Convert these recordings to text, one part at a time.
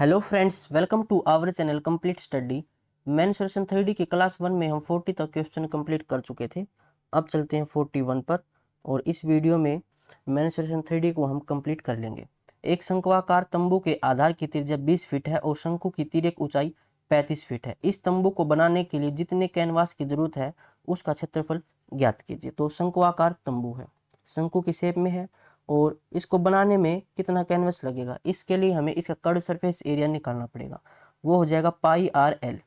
Hello friends, welcome to our channel complete study. मैन solution 3D की class 1 में हम 40 तक क्वेश्चन कंप्लीट कर चुके थे। अब चलते हैं 41 पर और इस वीडियो में मैन सॉल्यूशन 3D को हम कंप्लीट कर लेंगे। एक शंक्वाकार तंबू के आधार की त्रिज्या 20 फीट है और शंकु की तिर्यक ऊंचाई 35 फीट है। इस तंबू को बनाने के लिए जितने कैनवास की जरूरत है उसका क्षेत्रफल ज्ञात कीजिए। तो शंक्वाकार तंबू है, शंकु की शेप में है और इसको बनाने में कितना कैनवस लगेगा, इसके लिए हमें इसका कर्व सरफेस एरिया निकालना पड़ेगा। वो हो जाएगा पाई आर एल।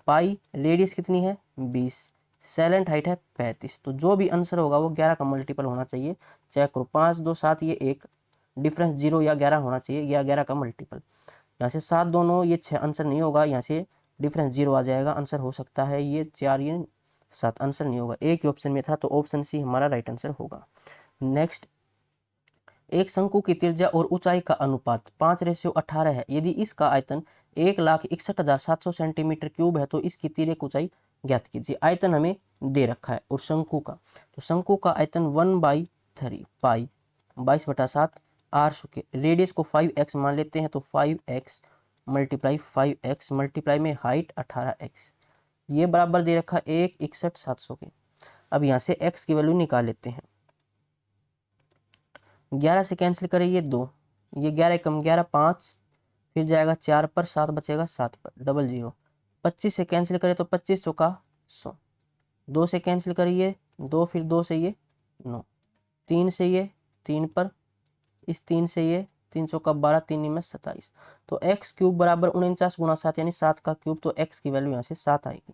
पाई रेडियस कितनी है 20, सैलेंट हाइट है 35। तो जो भी आंसर होगा वो 11 का मल्टीपल होना चाहिए। चेक करो, 5 2 7, ये एक डिफरेंस 0 या 11 होना चाहिए, या 11 का मल्टीपल। यहाँ से 7 दोनों, ये 6 आंसर नहीं होगा, यहाँ से डिफरेंस 0 आ जाएगा। आंसर हो सकता है ये 4, ये 7 आंसर नहीं होगा। एक ही ऑप्शन में था तो ऑप्शन सी हमारा राइट आंसर होगा। नेक्स्ट, एक शंकु की त्रिज्या और ऊंचाई का अनुपात 5:18 है। यदि इसका आयतन 1,61,700 सेंटीमीटर क्यूब है तो इसकी तिर्यक ऊंचाई ज्ञात कीजिए। आयतन हमें दे रखा है और शंकु का, तो शंकु का आयतन 1/3 पाई 22/7 आर स्क्वायर। रेडियस को 5x मान लेते हैं तो 5x मल्टीप्लाई 5x मल्टीप्लाई में हाइट 18x, ये बराबर दे रखा 1,61,700 के। अब यहाँ से x की वैल्यू निकाल लेते हैं। 11 से कैंसिल करें ये 2, ये 11 कम 11 5, फिर जाएगा 4 पर, 7 बचेगा 7 पर, डबल 0। 25 से कैंसिल करें तो 25 चौका 100। 2 से कैंसिल करिए 2, फिर 2 से ये 9, 3 से ये 3 पर, इस 3 से ये 3 चौका 12, 3 में 27। तो एक्स क्यूब बराबर 49 गुणा 7 यानी 7 का क्यूब। तो एक्स की वैल्यू यहाँ से 7 आएगी।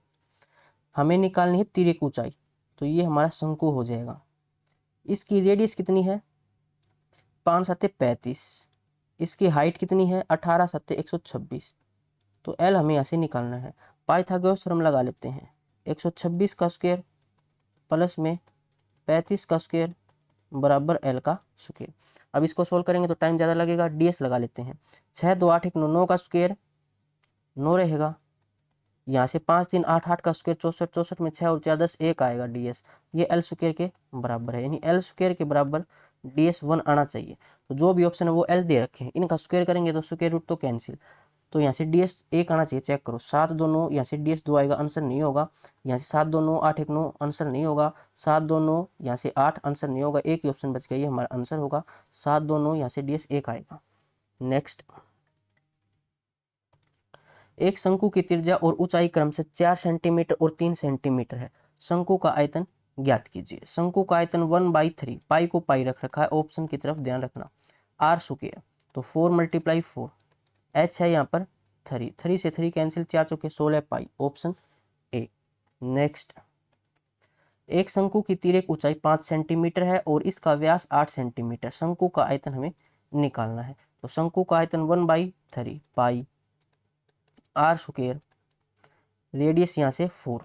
हमें निकालनी है तिर्यक ऊंचाई, तो ये हमारा शंकु हो जाएगा। इसकी रेडियस कितनी है 5 7 35, इसकी हाइट कितनी है 18 7 126। तो एल हमें यहाँ से निकालना है। पाइथागोरस थ्योरम लगा लेते हैं। 126 का स्क्वायर प्लस में 35 का स्क्वायर बराबर एल का स्क्वायर। अब इसको सोल्व करेंगे तो टाइम ज़्यादा लगेगा। डीएस लगा लेते हैं। 6 2 8 1 9, 9 का स्क्वायर 9 रहेगा। यहाँ से 5 3 8 8 का स्क्वायर 64, 64 में 6 और 4 10 1 आएगा डीएस। ये एल स्क्वायर के बराबर है, यानी एल स्क्वायर के बराबर डीएस 1 आना चाहिए। तो जो भी ऑप्शन है वो एल दे रखे हैं, इनका स्क्वायर करेंगे तो स्क्वायर रूट तो कैंसिल। तो यहाँ से डीएस 1 आना चाहिए। चेक करो, 7 2 9, यहाँ से डीएस 2 आएगा, आंसर नहीं होगा। यहाँ से 7 2 9 8 1 9, आंसर नहीं होगा। 7 2 9, यहाँ से 8, आंसर नहीं होगा। एक ही ऑप्शन बच गया, ये हमारा आंसर होगा 7 2 9, यहाँ से डीएस 1 आएगा। नेक्स्ट, एक शंकु की त्रिज्या और ऊंचाई क्रम से 4 सेंटीमीटर और 3 सेंटीमीटर है। शंकु का आयतन ज्ञात कीजिए। शंकु का आयतन 1/3, पाई को पाई रख रखा है, ऑप्शन की तरफ ध्यान रखना। आर स्क्वायर तो 4 × 4, एच है यहाँ पर 3, 3 से 3 कैंसिल, 4 चौके 16 पाई, ऑप्शन ए। नेक्स्ट, एक शंकु की तिर्यक ऊंचाई 5 सेंटीमीटर है और इसका व्यास 8 सेंटीमीटर। शंकु का आयतन हमें निकालना है। तो शंकु का आयतन 1/3 पाई आर स्क्वायर, रेडियस यहाँ से 4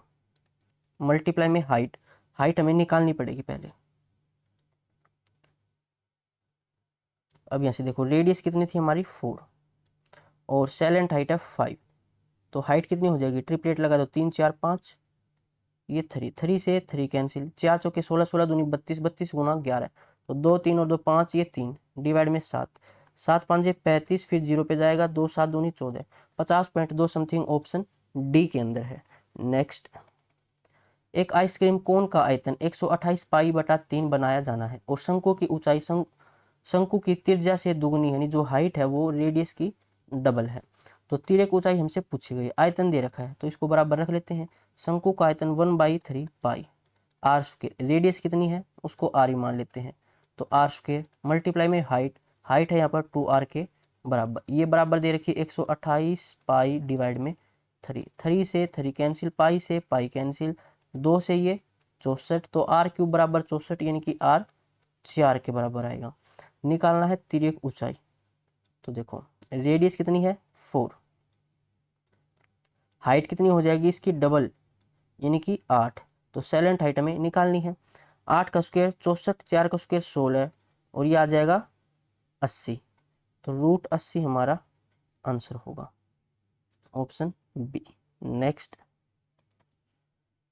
मल्टीप्लाई में हाइट, हाइट हमें निकालनी पड़ेगी पहले। अब यहाँ से देखो रेडियस कितनी थी हमारी 4 और सैलेंट हाइट है 5। तो हाइट कितनी हो जाएगी, ट्रिपलेट लगा दो, 3 4 5, ये 3, 3 से 3 कैंसिल, 4 चौके 16, 16 दूनी 32, 32 गुना 11, तो 2 3 और 2 5, ये 3 डिवाइड में 7, 7 5 35, फिर 0 पे जाएगा, 2 7 दूनी 14, 50.2 समथिंग ऑप्शन डी के अंदर है। नेक्स्ट, एक आइसक्रीम कोन का आयतन 128 पाई/3 बनाया जाना है और शंकु की ऊंचाई शंकु की त्रिज्या से दुगनी, यानी जो हाइट है वो रेडियस की डबल है। तो तिर्यक ऊंचाई हमसे पूछी गई, आयतन दे रखा है तो इसको बराबर रख लेते हैं। शंकु का आयतन 1/3 पाई आर स्क्वायर, रेडियस कितनी है उसको आर ही मान लेते हैं, तो आर स्क्वायर मल्टीप्लाई में हाइट, हाइट है यहाँ पर 2r के बराबर, ये बराबर दे रखी 128 पाई डिवाइड में 3, 3 से 3 कैंसिल, पाई से पाई कैंसिल, 2 से ये 64, तो आर क्यूब बराबर 64, यानी कि आर 4 के बराबर आएगा। निकालना है तिर्यक ऊंचाई। तो देखो रेडियस कितनी है 4, हाइट कितनी हो जाएगी इसकी डबल, यानी कि 8। तो सैलेंट हाइट हमें निकालनी है। 8 का स्क्वायर 64, 4 का स्क्वायर 16 और ये आ जाएगा 80। तो √80 हमारा आंसर होगा, ऑप्शन बी। नेक्स्ट,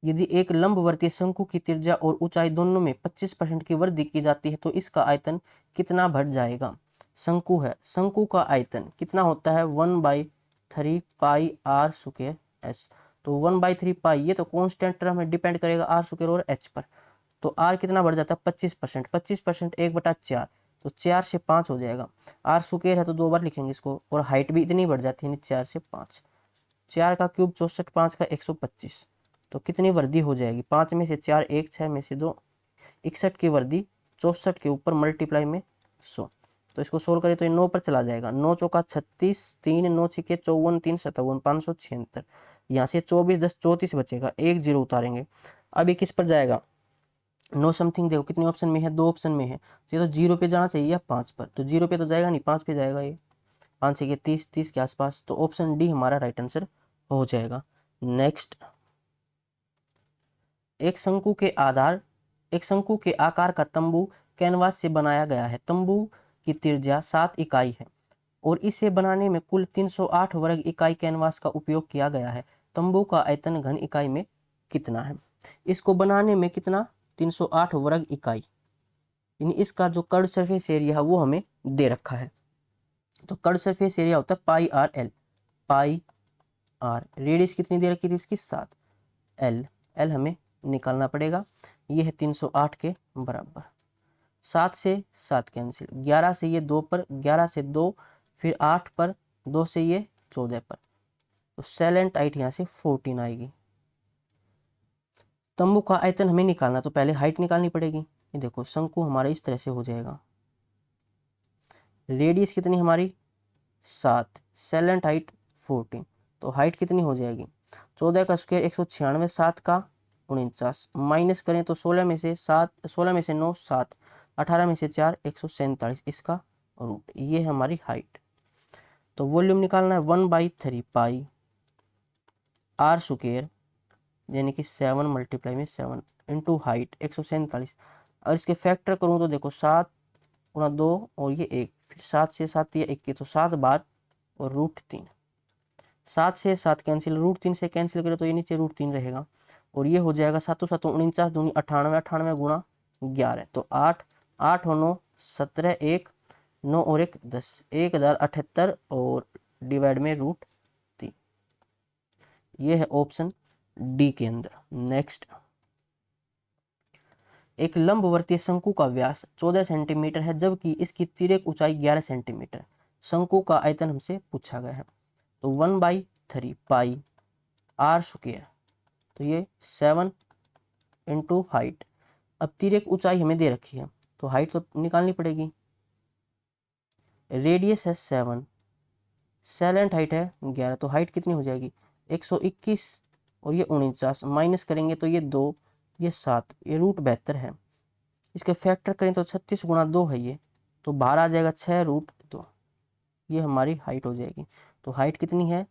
यदि एक लंबवर्तीय शंकु की त्रिज्या और ऊंचाई दोनों में 25% की वृद्धि की जाती है तो इसका आयतन कितना बढ़ जाएगा। शंकु है, शंकु का आयतन कितना होता है 1/, 3 पाई आर स्क्वायर एच। तो 1/3 पाई, ये तो कॉन्स्टेंट टर्म है, डिपेंड करेगा आर स्क्वायर और एच पर। तो आर कितना बढ़ जाता है 25%, 25% 1/4, तो 4 से 5 हो जाएगा। आर स्क्वायर है तो 2 बार लिखेंगे इसको, और हाइट भी इतनी बढ़ जाती है 4 से 5। 4 का क्यूब 64, 5 का 125, तो कितनी वृद्धि हो जाएगी, 5 में से 4 1, 6 में से 2 61 की वृद्धि 64 के ऊपर मल्टीप्लाई में 100। तो इसको सोल्व करें तो ये 9 पर चला जाएगा। 9 चौका 36, 3 9 छिके 54, 3 57, 576। यहाँ से 24 10 34 बचेगा, 1 0 उतारेंगे। अब ये किस पर जाएगा, नो समथिंग, देखो कितने ऑप्शन में है, 2 ऑप्शन में है, तो ये तो 0 पे जाना चाहिए या 5 पर, तो 0 पे तो जाएगा नहीं, 5 पे जाएगा। ये 5 छिके 30, 30 के आसपास, तो ऑप्शन डी हमारा राइट आंसर हो जाएगा। नेक्स्ट, एक शंकु के आकार का तंबू कैनवास से बनाया गया है। तंबू की त्रिज्या 7 इकाई है और इसे बनाने में कुल 308 वर्ग इकाई कैनवास का उपयोग किया गया है। तंबू का आयतन घन इकाई में कितना है। इसको बनाने में कितना, 308 वर्ग इकाई, यानी इसका जो कर्ड सरफेस एरिया है वो हमें दे रखा है। तो कर्ड सरफेस एरिया होता है pi r l, pi r, radius कितनी दे रखी थी इसकी 7, एल, एल हमें निकालना पड़ेगा। ये है 308 के बराबर। 7 से 7 कैंसिल, 11 से ये 2 पर, 11 से 2, फिर 8 पर, 2 से ये 14 पर, तो सेलेंट हाइट यहाँ से 14 आएगी। तंबू का आयतन हमें निकालना, तो पहले हाइट निकालनी पड़ेगी। ये देखो शंकु हमारा इस तरह से हो जाएगा। रेडियस कितनी हमारी 7, सेलेंट हाइट 14, तो हाइट कितनी हो जाएगी 14 का स्क्वायर 196, 7 का 49, माइनस करें तो 16 में से 7, 16 में से 9 7, 18 में से 4 147, इसका रूट, ये है हमारी हाइट। तो वॉल्यूम निकालना है 1/3 पाई आर स्क्वायर, यानी कि 7 मल्टीप्लाई में 7 इंटू हाइट 147। और इसके फैक्टर करूँ तो देखो 7 गुणा 2 और ये 1, फिर 7 से 7 ये 21, तो 7 बार और √3। 7 से 7 कैंसिल, √3 से कैंसिल करें तो ये नीचे √3 रहेगा, और ये हो जाएगा 7 7 49, दूनी 98, 98 गुणा 11, तो 8 8 और 9 17, 1 9 और 1 10, 1078 और डिवाइड में √3। ये है ऑप्शन डी के अंदर। नेक्स्ट, एक लंबवर्तीय शंकु का व्यास 14 सेंटीमीटर है जबकि इसकी तिर्यक ऊंचाई 11 सेंटीमीटर। शंकु का आयतन हमसे पूछा गया है। तो 1/3 पाई आर स्क्वायर, तो ये 7 इंटू हाइट। अब तिर्यक ऊंचाई हमें दे रखी है तो हाइट तो निकालनी पड़ेगी। रेडियस है 7, सेलेंट हाइट है 11, तो हाइट कितनी हो जाएगी 121 और ये 49, माइनस करेंगे तो ये 2, ये 7, ये √72 है। इसके फैक्टर करें तो 36 गुणा 2 है ये, तो बाहर आ जाएगा 6√2, ये हमारी हाइट हो जाएगी। तो हाइट कितनी है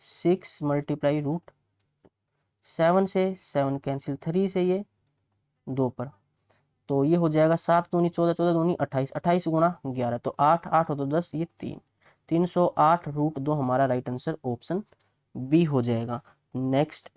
6 मल्टीप्लाई √7 से 7 कैंसिल, 3 से ये 2 पर, तो ये हो जाएगा 7 दूनी 14, 14 दूनी 28, 28 गुणा 11, तो 8 8 हो तो 10, ये 3, 308 √2 हमारा राइट आंसर ऑप्शन बी हो जाएगा। नेक्स्ट,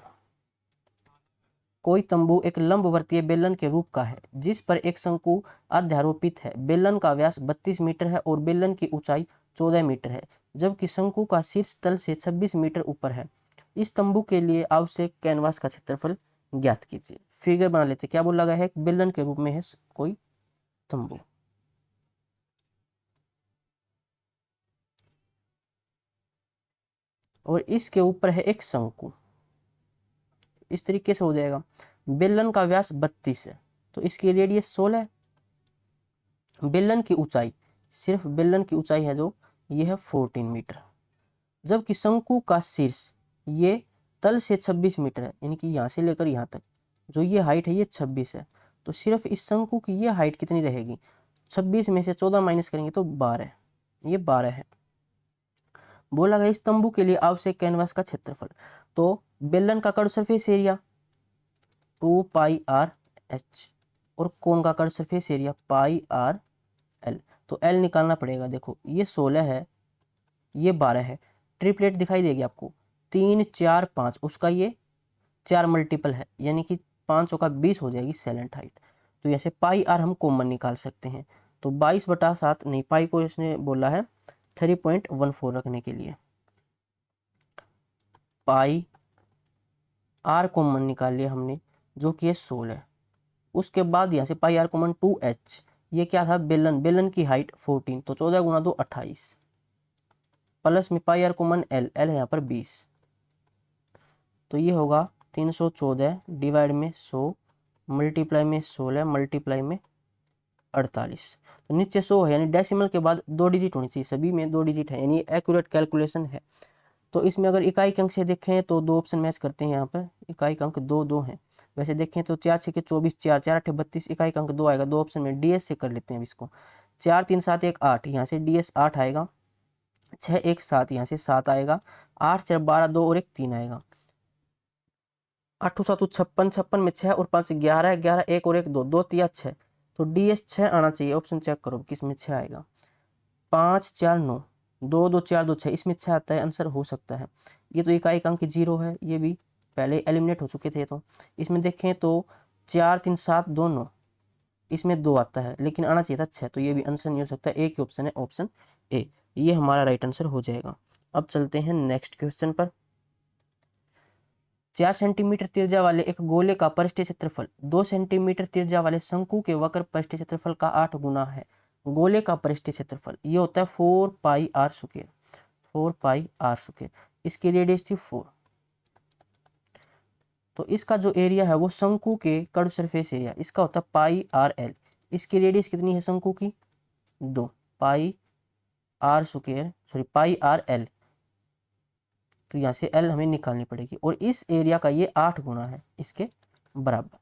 कोई तंबू एक लंबवर्तीय बेलन के रूप का है जिस पर एक शंकु अध्यारोपित है। बेलन का व्यास 32 मीटर है और बेलन की ऊंचाई 14 मीटर है जबकि शंकु का शीर्ष तल से 26 मीटर ऊपर है। इस तंबू के लिए आवश्यक कैनवास का क्षेत्रफल ज्ञात कीजिए। फिगर बना लेते, क्या बोला गया है, बेलन के रूप में है कोई तंबू, और इसके ऊपर है एक शंकु। इस तरीके से हो जाएगा। बेलन का व्यास 32 है तो इसकी रेडियस 16 है। बेलन की ऊंचाई, सिर्फ बेलन की ऊंचाई है जो ये है 14 मीटर, जबकि शंकु का शीर्ष ये तल से 26 मीटर है, यानी कि यहाँ से लेकर यहाँ तक जो ये हाइट है ये 26 है। तो सिर्फ इस शंकु की ये हाइट कितनी रहेगी, 26 में से 14 माइनस करेंगे तो 12, ये 12 है। बोला गया इस तंबू के लिए आवश्यक कैनवास का क्षेत्रफल। तो बेलन का curve surface area 2 pi R H और कोन का curve surface area pi r l, तो एल निकालना पड़ेगा। देखो ये 16 है, ये 12 है, ट्रिपलेट दिखाई देगी आपको 3 4 5, उसका ये 4 मल्टीपल है, यानी कि 5 का 20 हो जाएगी सेलेंट हाइट। तो ऐसे पाई आर हम कॉमन निकाल सकते हैं, तो 22/7 नहीं, पाई को इसने बोला है 3.14 रखने के लिए। पाई आर कॉमन निकाल लिया हमने जो कि है 16। उसके बाद यहाँ से पाई आर कॉमन 2h, ये क्या था बेलन, बेलन की हाइट 14, तो 14 गुना 2 28, प्लस में पाई आर कॉमन एल, एल है यहाँ पर 20, तो ये होगा 314 डिवाइड में 100 मल्टीप्लाई में 16 मल्टीप्लाई में 48। तो नीचे 100 है, यानी डेसिमल के बाद 2 डिजिट होनी चाहिए, सभी में 2 डिजिट है, यानी एक्यूरेट कैलकुलेशन है। तो इसमें अगर इकाई अंक से देखें तो 2 ऑप्शन मैच करते हैं, यहाँ पर इकाई अंक 2 हैं। वैसे देखें तो 4 6 के 24, 4 4 8 32, इकाई अंक 2 आएगा। 2 ऑप्शन में डीएस से कर लेते हैं इसको। 4 3 7 1 8, यहाँ से डीएस 8 आएगा। 6 1 7, यहाँ से 7 आएगा। 8 4 12, 2 और 1 3 आएगा। 8 7 56, 56 में 6 और 5 11, 11 1 और 1 2, 2 3 6, तो डीएस 6 आना चाहिए। ऑप्शन चेक करो किस में 6 आएगा। 5 4 9, 2 2 4 2 6, इसमें 6 आता है, आंसर हो सकता है। ये तो इकाई अंक 0 है, ये भी पहले एलिमिनेट हो चुके थे। तो इसमें देखें तो 4 3 7 2 9, इसमें 2 आता है लेकिन आना चाहिए था 6, तो ये भी आंसर नहीं हो सकता। एक ही ऑप्शन है, ऑप्शन ए, ये हमारा राइट आंसर हो जाएगा। अब चलते हैं नेक्स्ट क्वेश्चन पर। 4 सेंटीमीटर त्रिज्या वाले एक गोले का पृष्ठीय क्षेत्रफल 2 सेंटीमीटर त्रिज्या वाले शंकु के वक्र पृष्ठीय क्षेत्रफल का 8 गुना है। गोले का पृष्ठीय क्षेत्रफल ये होता है 4 pi are square, 4 pi are square. इसकी रेडियस थी 4। तो इसका जो एरिया है वो शंकु के कर्व सरफेस एरिया, इसका होता है पाई आर एल। इसकी रेडियस कितनी है शंकु की? 2 pi are square, sorry pi r l, तो यहाँ से एल हमें निकालनी पड़ेगी। और इस एरिया का ये 8 गुना है इसके बराबर।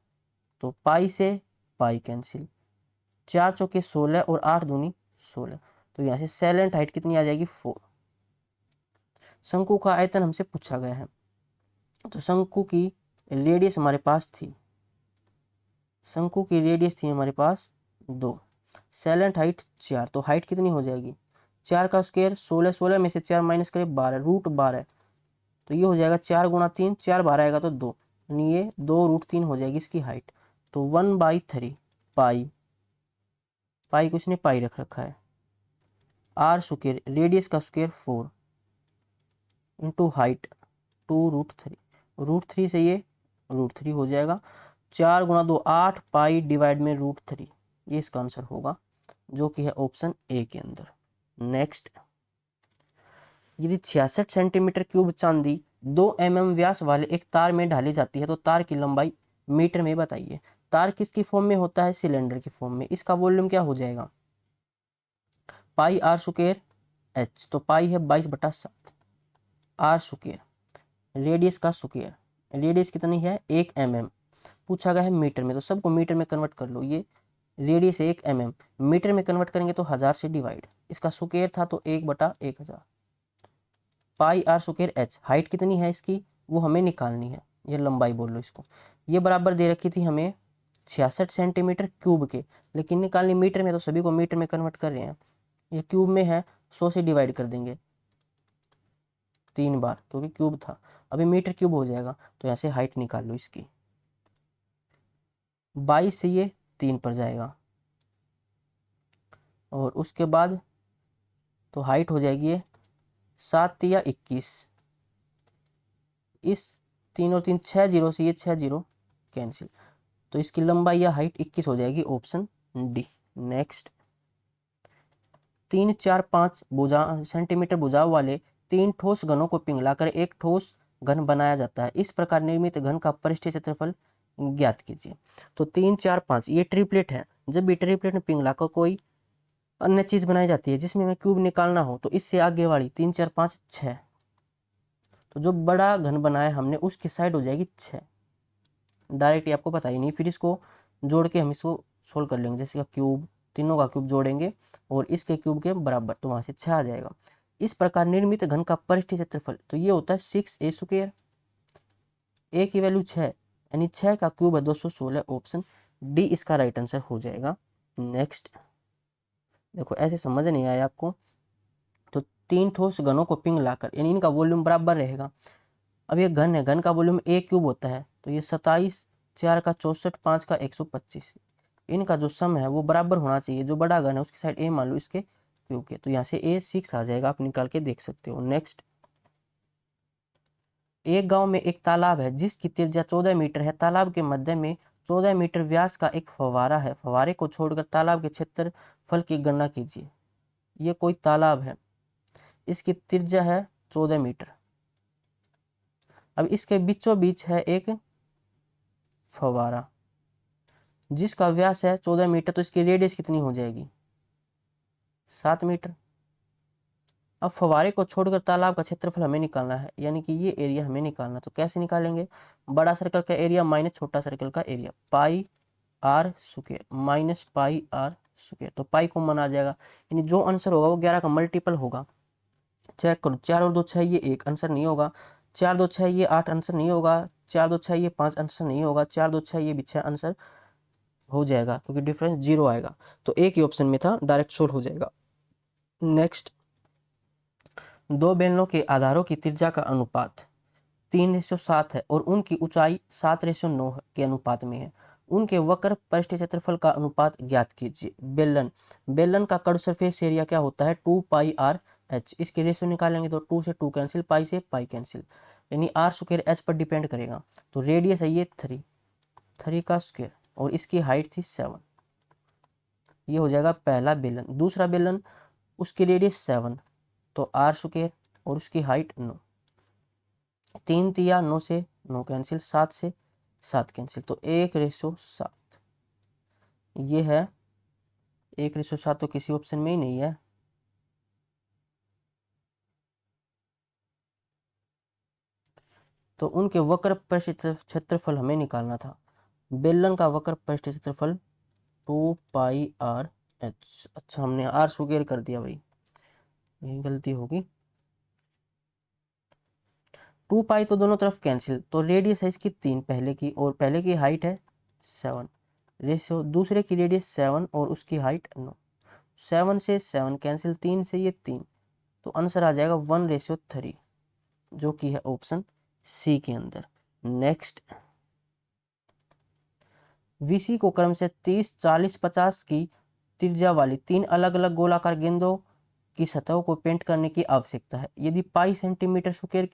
तो पाई से पाई कैंसिल, 4 चौके 16 और 8 दूनी 16, तो यहाँ से सैलेंट हाइट कितनी आ जाएगी? 4। शंकु का आयतन हमसे पूछा गया है, तो शंकु की रेडियस हमारे पास थी, शंकु की रेडियस थी हमारे पास 2, सैलेंट हाइट 4, तो हाइट कितनी हो जाएगी? 4 का स्क्वायर 16, 16 में से 4 माइनस करें 12, रूट 12, तो ये हो जाएगा 4 गुना 3, 4 12 आएगा तो 2, यानी ये 2 रूट 3 हो जाएगी इसकी हाइट। तो 1/3 पाई, पाई को इसने पाई रख रखा है, आर स्क्वायर रेडियस का square 4 into height 2 root 3, root 3 से ये रूट 3 हो जाएगा। 4 गुना 2 8 पाई डिवाइड में रूट 3, ये इसका आंसर होगा जो कि है ऑप्शन ए के अंदर। नेक्स्ट, यदि 66 सेंटीमीटर क्यूब चांदी 2 mm व्यास वाले एक तार में ढाली जाती है तो तार की लंबाई मीटर में बताइए। तार किसकी फॉर्म में होता है? सिलेंडर की फॉर्म में। इसका वॉल्यूम क्या हो जाएगा? पाई आर स्क्वायर एच, तो पाई है 22/7 आर स्क्वायर, रेडियस का स्क्वायर, रेडियस कितनी है? 1 mm, पूछा गया है मीटर में, तो सबको मीटर में कन्वर्ट कर लो। ये रेडियस 1 mm, मीटर में कन्वर्ट करेंगे तो 1000 से डिवाइड, इसका स्क्वायर था तो 1/1000। पाई आर स्क्वायर एच, हाइट कितनी है इसकी वो हमें निकालनी है, ये लंबाई बोल लो इसको। ये बराबर दे रखी थी हमें 66 सेंटीमीटर क्यूब के, लेकिन निकालनी मीटर में, तो सभी को मीटर में कन्वर्ट कर रहे हैं। ये क्यूब में है, 100 से डिवाइड कर देंगे 3 बार क्योंकि क्यूब था, अभी मीटर क्यूब हो जाएगा। तो यहाँ से हाइट निकाल लो इसकी, 22 से ये 3 पर जाएगा और उसके बाद तो हाइट हो जाएगी ये 7 या 21, इस 3 और 3 6 जीरो से ये 6 जीरो कैंसिल, तो इसकी लंबाई या हाइट 21 हो जाएगी, ऑप्शन डी। नेक्स्ट, 3 4 5 सेंटीमीटर भुजाओं वाले 3 ठोस घनों को पिघलाकर एक ठोस घन बनाया जाता है। इस प्रकार निर्मित घन का पृष्ठीय क्षेत्रफल ज्ञात कीजिए। तो 3 4 5 ये ट्रिपलेट है, जब भी ट्रिपलेट में पिघलाकर कोई अन्य चीज बनाई जाती है जिसमें हमें क्यूब निकालना हो, तो इससे आगे वाली 3 4 5 6, तो जो बड़ा घन बनाया हमने उसकी साइड हो जाएगी 6, डायरेक्ट आपको पता ही नहीं, फिर इसको जोड़ के हम इसको सोल्व कर लेंगे। जैसे का क्यूब, तीनों का क्यूब जोड़ेंगे और इसके क्यूब के बराबर, तो वहां से 6 आ जाएगा। इस प्रकार निर्मित घन का पृष्ठीय क्षेत्रफल तो ये होता है 6a स्क्वायर, ए की वैल्यू 6, यानी 6 का क्यूब है 216, ऑप्शन डी इसका राइट आंसर हो जाएगा। नेक्स्ट, देखो ऐसे समझ नहीं आया आपको, तो 3 ठोस घनों को पिघलाकर, यानी इनका वॉल्यूम बराबर रहेगा। अब ये घन है, घन का वॉल्यूम ए क्यूब होता है, तो ये 27 4 का 64 5 का 125, इनका जो सम है वो बराबर होना चाहिए। जो बड़ा घन है उसकी साइड ए मान लो इसके क्यूब के, तो यहाँ से ए 6 आ जाएगा, आप निकाल के देख सकते हो। नेक्स्ट, एक गांव में एक तालाब है जिसकी त्रिज्या 14 मीटर है। तालाब के मध्य में 14 मीटर व्यास का एक फव्वारा है। फव्वारे को छोड़कर तालाब के क्षेत्रफल की गणना कीजिए। ये कोई तालाब है, इसकी त्रिज्या है 14 मीटर। अब इसके बीचों बीच है एक फव्वारा जिसका व्यास है 14 मीटर, तो इसकी रेडियस कितनी हो जाएगी? 7 मीटर। अब फव्वारे को छोड़कर तालाब का क्षेत्रफल हमें निकालना है, यानी कि ये एरिया हमें निकालना। तो कैसे निकालेंगे? बड़ा सर्कल का एरिया माइनस छोटा सर्कल का area, pi are square minus pi are square. तो पाई कॉमन आ जाएगा, यानी जो आंसर होगा वो 11 का मल्टीपल होगा। चेक करो, 4 और 2 6, ये 1 आंसर नहीं होगा। 4 2 6 ये 8 आंसर नहीं होगा। 4 2 6 ये 5 आंसर नहीं होगा। 4 2 6 ये भी 6 आंसर हो जाएगा, क्योंकि डिफरेंस 0 आएगा। तो एक ही ऑप्शन में था, डायरेक्ट सोल्व हो जाएगा। नेक्स्ट, दो बेलनों के आधारों की त्रिज्या का अनुपात 3:7 है और उनकी ऊंचाई 7:9 के अनुपात में है। उनके वक्र पृष्ठ क्षेत्रफल का अनुपात ज्ञात कीजिए। बेलन का कर्व सरफेस एरिया क्या होता है? 2 पाई आर एच। इसके रेशियो निकालेंगे तो 2 से 2 कैंसिल, पाई से पाई कैंसिल, यानी आर स्क्वायर एच पर डिपेंड करेगा। तो रेडियस है ये 3 का स्क्वायर और इसकी हाइट थी 7। ये हो जाएगा पहला बेलन। दूसरा बेलन, उसकी रेडियस 7, तो आर स्क्वायर और उसकी हाइट 9। 3 तिया 9 से 9 कैंसिल, 7 से 7 कैंसिल, तो 1:7। ये है 1:7, तो किसी ऑप्शन में ही नहीं है। तो उनके वक्र पृष्ठ क्षेत्रफल हमें निकालना था। बेलन का वक्र पृष्ठ क्षेत्रफल 2 पाई आर एच। अच्छा, हमने आर स्क्वायर कर दिया भाई, यही गलती होगी। 2 पाई तो दोनों तरफ कैंसिल, तो रेडियस है इसकी 3 पहले की, और पहले की हाइट है 7। रेशियो दूसरे की रेडियस 7 और उसकी हाइट 9। 7 से 7 कैंसिल, 3 से ये 3, तो आंसर आ जाएगा 1:3, जो कि है ऑप्शन सी के अंदर। नेक्स्ट, वीसी को क्रम से 30, 40, 50 की त्रिज्या वाली 3 अलग अलग गोलाकार गेंदों की सतहों को पेंट करने की आवश्यकता है। यदि पाई सेंटीमीटर स्क्वायर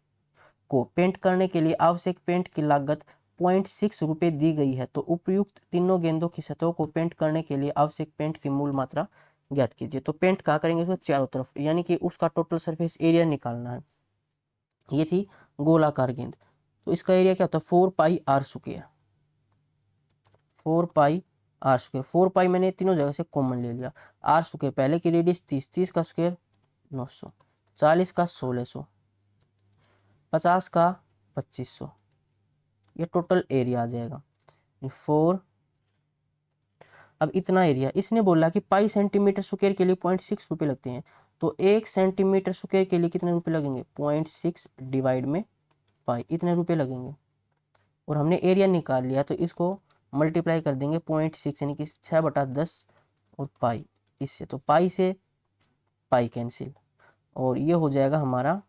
को पेंट करने के लिए आवश्यक पेंट की लागत 0.6 रुपये दी गई है, तो उपयुक्त तीनों गेंदों की सतहों को पेंट करने के लिए आवश्यक पेंट की मूल मात्रा ज्ञात कीजिए। तो पेंट कहाँ करेंगे? उसको चारों तरफ, यानी कि उसका टोटल सरफेस एरिया निकालना है। ये थी गोलाकार गेंद, तो इसका एरिया क्या होता है? 4 pi are square. 4 pi are square, 4 pi मैंने तीनों जगह से कॉमन ले लिया। आर स्क्वायर, पहले की रेडियस 30, 30 का स्क्वायर 900, 40 का 1600, 50 का 2500, ये टोटल एरिया आ जाएगा 4। अब इतना एरिया इसने बोला कि पाई सेंटीमीटर स्क्वायर के लिए 0.6 रुपये लगते हैं, तो 1 सेंटीमीटर स्क्वायर के लिए कितने रुपए लगेंगे? 0.6 डिवाइड में पाई, इतने रुपए लगेंगे। और हमने एरिया निकाल लिया, तो इसको मल्टीप्लाई कर देंगे 0.6, यानी कि 6/10 और पाई इससे, तो पाई से पाई कैंसिल, और ये हो जाएगा हमारा,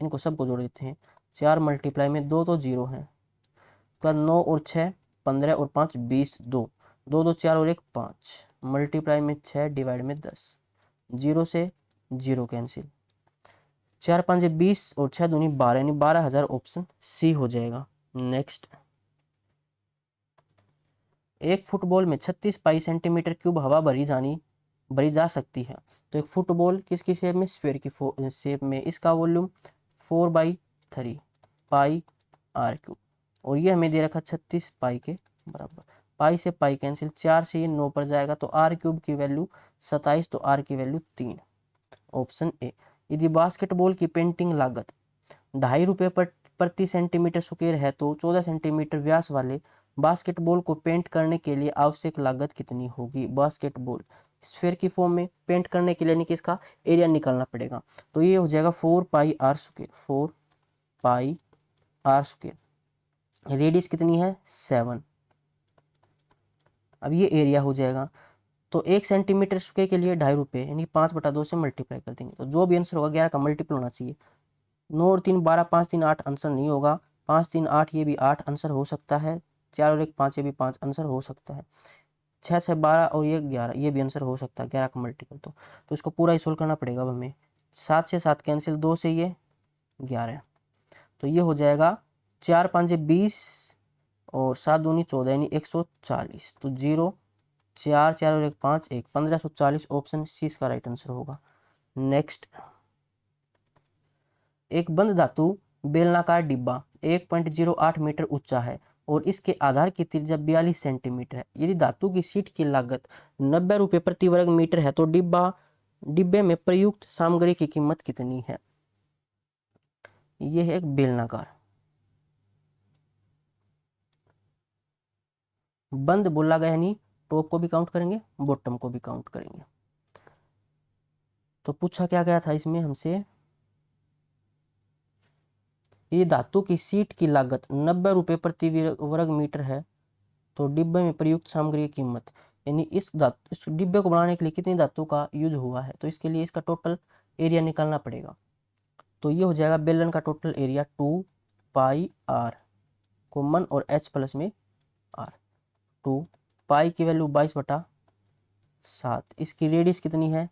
इनको सबको जोड़ देते हैं, 4 मल्टीप्लाई में 2 तो 0 है, उसके बाद 9 और 6 15 और 5 20, 2 2 2 4 और 1 5, मल्टीप्लाई में 6 डिवाइड में 10, 0 से 0 कैंसिल, 4 5 20 और 6 दूनी 12, यानी 12,000 ऑप्शन सी हो जाएगा। नेक्स्ट, एक फुटबॉल में 36 पाई सेंटीमीटर क्यूब हवा भरी जा सकती है। तो एक फुटबॉल किसकी शेप में? स्फीयर की शेप में। इसका वॉल्यूम 4/3 पाई आर क्यूब, और ये हमें दे रखा 36 पाई के बराबर। पाई से पाई कैंसिल, 4 से ये 9 पर जाएगा, तो आर क्यूब की वैल्यू 27, तो आर की वैल्यू 3, ऑप्शन ए। यदि बास्केटबॉल की पेंटिंग लागत 2.5 रुपये प्रति सेंटीमीटर स्क्वायर है, तो 14 सेंटीमीटर व्यास वाले बास्केटबॉल को पेंट करने के लिए आवश्यक लागत कितनी होगी? बास्केटबॉल स्फीयर की फॉर्म में पेंट करने के लिए, यानी कि इसका एरिया निकालना पड़ेगा, तो ये हो जाएगा 4 pi are square, 4 pi are square. Radius कितनी है? 7। अब ये एरिया हो जाएगा, तो 1 सेंटीमीटर स्क्वायर के लिए 2.5 रुपये, यानी 5/2 से मल्टीप्लाई कर देंगे, तो जो भी आंसर होगा 11 का मल्टीपल होना चाहिए। 9 और 3 12, 5 3 8 आंसर नहीं होगा। 5 3 8, ये भी 8 आंसर हो सकता है। 4 और 1 5, ये भी 5 आंसर हो सकता है। 6 से 12 और ये 11, ये भी आंसर हो सकता है 11 का मल्टीपल। तो इसको पूरा ही सोल्व करना पड़ेगा अब हमें। 7 से 7 कैंसिल, 2 से ये 11, तो ये हो जाएगा 4 5 20 और 7 दूनी 14 यानी 140। तो 0 4 4 और 1 5 1 1540 ऑप्शन सी इसका राइट आंसर होगा। नेक्स्ट, एक बंद धातु बेलनाकार डिब्बा 1.08 मीटर ऊंचा है और इसके आधार की त्रिज्या 42 सेंटीमीटर है। यदि धातु की शीट की लागत 90 रुपये प्रति वर्ग मीटर है तो डिब्बे में प्रयुक्त सामग्री की कीमत कितनी है। यह है एक बेलनाकार बंद बोला गया, यानी टॉप को भी काउंट करेंगे बॉटम को भी काउंट करेंगे। तो पूछा क्या गया था इसमें हमसे, ये धातु की शीट की लागत 90 रुपये प्रति वर्ग मीटर है तो डिब्बे में प्रयुक्त सामग्री की कीमत, यानी इस डिब्बे को बनाने के लिए कितनी धातु का यूज हुआ है, तो इसके लिए इसका टोटल एरिया निकालना पड़ेगा। तो ये हो जाएगा बेलन का total area 2 pi R common और h प्लस में आर। 2 पाई की वैल्यू 22/7। इसकी रेडियस कितनी है,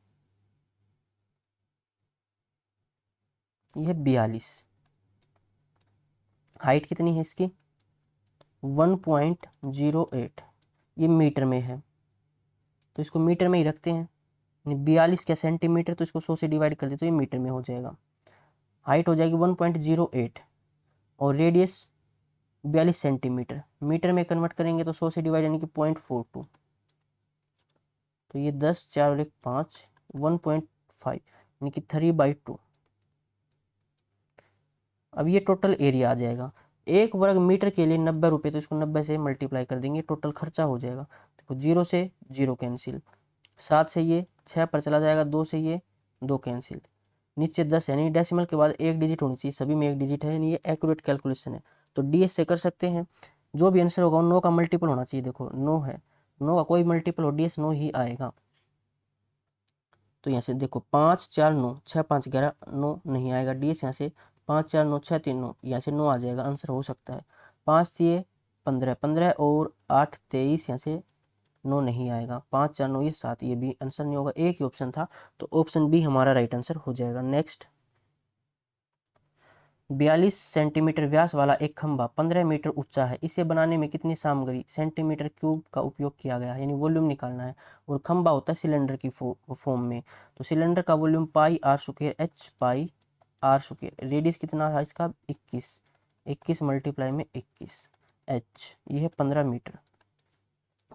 यह 42। हाइट कितनी है इसकी 1.08, ये मीटर में है तो इसको मीटर में ही रखते हैं। 42 क्या सेंटीमीटर, तो इसको 100 से डिवाइड कर दे तो ये मीटर में हो जाएगा। हाइट हो जाएगी 1.08 और रेडियस 42 सेंटीमीटर, मीटर में कन्वर्ट करेंगे तो 100 से डिवाइड यानी कि 0.42। तो ये 10 4 और 1 5 1.5 यानी कि 3/2। अब ये टोटल एरिया आ जाएगा। 1 वर्ग मीटर के लिए 90 रुपये, तो इसको 90 से मल्टीप्लाई कर देंगे, टोटल खर्चा हो जाएगा। देखो 0 से 0 कैंसिल, 7 से ये 6 पर चला जाएगा, 2 से ये 2 कैंसिल, नीचे 10 यानी डेसिमल के बाद 1 डिजिट होनी चाहिए, सभी में 1 डिजिट है, यानी ये एक्यूरेट कैलकुलेशन है। तो DS से कर सकते हैं, जो भी आंसर होगा 9 का मल्टीपल होना चाहिए। देखो 9 है, 9 का कोई मल्टीपल हो DS 9 ही आएगा। तो यहाँ से देखो 5 4 9 6 5 11 9 नहीं आएगा, DS यहाँ से 5 4 9 6 3 9 यहाँ से 9 आ जाएगा, आंसर हो सकता है। 5 3 15 15 और 8 23 यहाँ से 9 नहीं आएगा, 5 4 9 ये 7, ये भी आंसर नहीं होगा, एक ही ऑप्शन था तो ऑप्शन बी हमारा राइट आंसर हो जाएगा। नेक्स्ट, 42 सेंटीमीटर व्यास वाला एक खंभा 15 मीटर ऊंचा है, इसे बनाने में कितनी सामग्री सेंटीमीटर क्यूब का उपयोग किया गया है, यानी वॉल्यूम निकालना है। और खंभा होता है सिलेंडर की फॉर्म में, तो सिलेंडर का volume pi are square h pi are square. Radius कितना था इसका 21, 21 मल्टीप्लाई में 21 h, ये है 15 मीटर।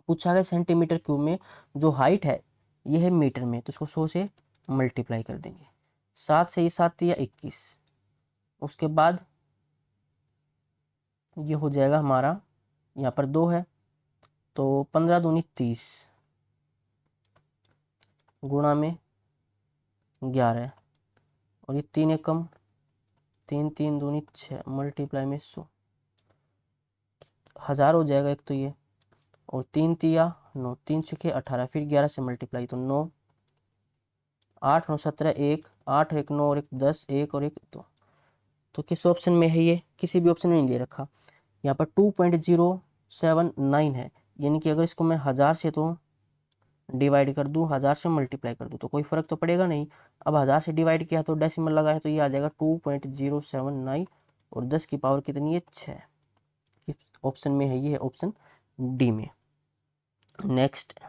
पूछा गया सेंटीमीटर क्यूब में, जो हाइट है ये है मीटर में, तो इसको 100 से मल्टीप्लाई कर देंगे। 7 से ये 7 या 21, उसके बाद ये हो जाएगा हमारा, यहाँ पर 2 है तो 15 दूनी 30 गुणा में 11 और ये 3 एकम 3 3 दूनी 6 मल्टीप्लाई में 100, 1000 हो जाएगा एक तो ये, और 3 तिया 9 3 6 18, फिर 11 से मल्टीप्लाई तो 9 8 9 17 1 8 1 9 और 1 10 1 और 1 2। तो किस ऑप्शन में है ये, किसी भी ऑप्शन में नहीं दे रखा। यहाँ पर 2.079 है, यानी कि अगर इसको मैं 1000 से तो डिवाइड कर दूं, 1000 से मल्टीप्लाई कर दूं तो कोई फर्क तो पड़ेगा नहीं। अब 1000 से डिवाइड किया तो डेसिमल लगा है तो ये आ जाएगा 2.079 और 10 की पावर कितनी है 6। किस ऑप्शन में है, ये है ऑप्शन डी में। नेक्स्ट,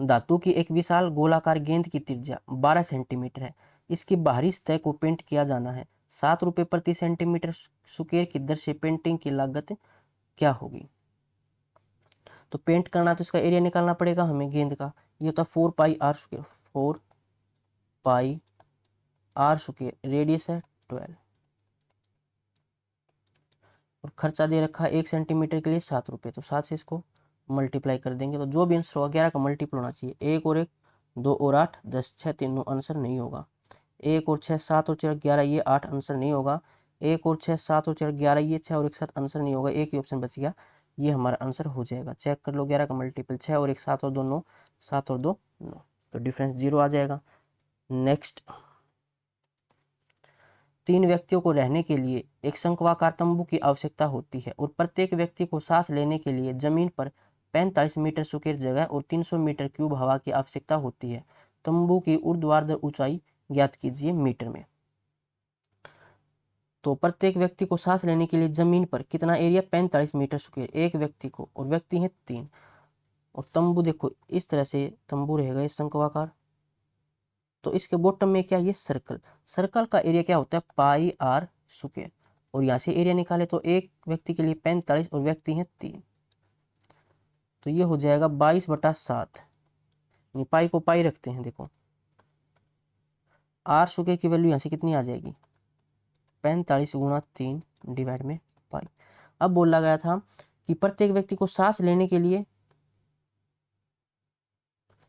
धातु की एक विशाल गोलाकार गेंद की त्रिज्या 12 सेंटीमीटर है, इसकी बाहरी सतह को पेंट किया जाना है, 7 रुपये प्रति सेंटीमीटर स्क्वायर की दर से पेंटिंग की लागत क्या होगी। तो पेंट करना तो इसका एरिया निकालना पड़ेगा हमें गेंद का, ये होता है 4 pi are square, 4 pi are square, radius है 12 और खर्चा दे रखा है 1 सेंटीमीटर के लिए 7 रुपये, तो 7 से इसको मल्टीप्लाई कर देंगे तो जो भी आंसर होगा 11 का मल्टीपल होना चाहिए। 1 और 1 2 और 8 10 6 3 9 आंसर नहीं होगा। 1 और 6 7 और 4 11 ये 8 आंसर नहीं होगा। 1 और 6 7 और 4 11 ये 6 और 1 7 आंसर नहीं होगा, एक ही ऑप्शन बच गया, ये हमारा आंसर हो जाएगा। चेक कर लो, 11 का मल्टीपल 6 और 1 7 और 2 9, 7 और 2 9, तो डिफरेंस 0 आ जाएगा। नेक्स्ट, 3 व्यक्तियों को रहने के लिए एक शंक्वाकार तंबू की आवश्यकता होती है और प्रत्येक व्यक्ति को सांस लेने के लिए जमीन पर 45 मीटर स्क्वायर जगह और 300 मीटर क्यूब हवा की आवश्यकता होती है। तंबू की ऊर्ध्वाधर ऊंचाई ज्ञात कीजिए मीटर में। तो प्रत्येक व्यक्ति को सांस लेने के लिए जमीन पर कितना एरिया, 45 मीटर स्क्वायर एक व्यक्ति को, और व्यक्ति हैं 3। और तंबू देखो इस तरह से तंबू रहेगा इस शंक्वाकार। तो इसके बॉटम में क्या, ये सर्कल, सर्कल का एरिया क्या होता है, पाई आर स्क्वायर। और यहाँ से एरिया निकाले तो एक व्यक्ति के लिए 45 और व्यक्ति हैं 3, तो ये हो जाएगा 22/7। पाई को पाई रखते हैं, देखो आर स्क्वायर की वैल्यू यहाँ से कितनी आ जाएगी, 45 × 3 डिवाइड में पाई। अब बोला गया था कि प्रत्येक व्यक्ति को सांस लेने के लिए,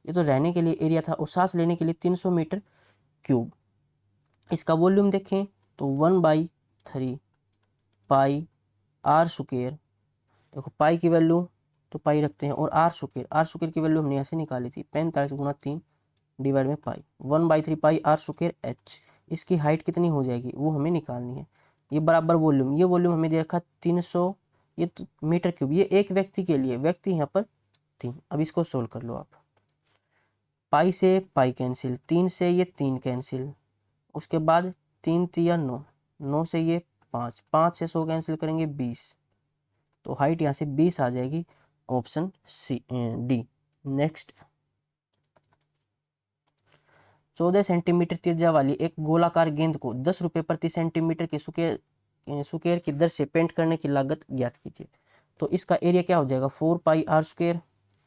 ये तो रहने के लिए एरिया था, और सांस लेने के लिए 300 मीटर क्यूब। इसका वॉल्यूम देखें तो 1/3 पाई आर स्क्वायर। देखो पाई की वैल्यू तो पाई रखते हैं, और आर स्क्वायर की वैल्यू हमने यहाँ से निकाली थी 45 × 3 डिवाइड में पाई, 1/3 पाई आर स्क्वायर एच। इसकी हाइट कितनी हो जाएगी वो हमें निकालनी है। ये बराबर वॉल्यूम, ये वॉल्यूम हमें दे रखा 300 ये मीटर क्यूब, ये एक व्यक्ति के लिए, व्यक्ति यहाँ पर 3। अब इसको सोल्व कर लो आप। पाई से पाई कैंसिल, 3 से ये 3 कैंसिल, उसके बाद 3 3 9, 9 से ये 5, 5 से 100 कैंसिल करेंगे 20, तो हाइट यहाँ से 20 आ जाएगी, option C D. Next, 14 centimetre त्रिज्या वाली एक गोलाकार गेंद को 10 रुपये प्रति सेंटीमीटर के स्क्वायर की दर से पेंट करने की लागत ज्ञात कीजिए। तो इसका एरिया क्या हो जाएगा, 4 pi are square,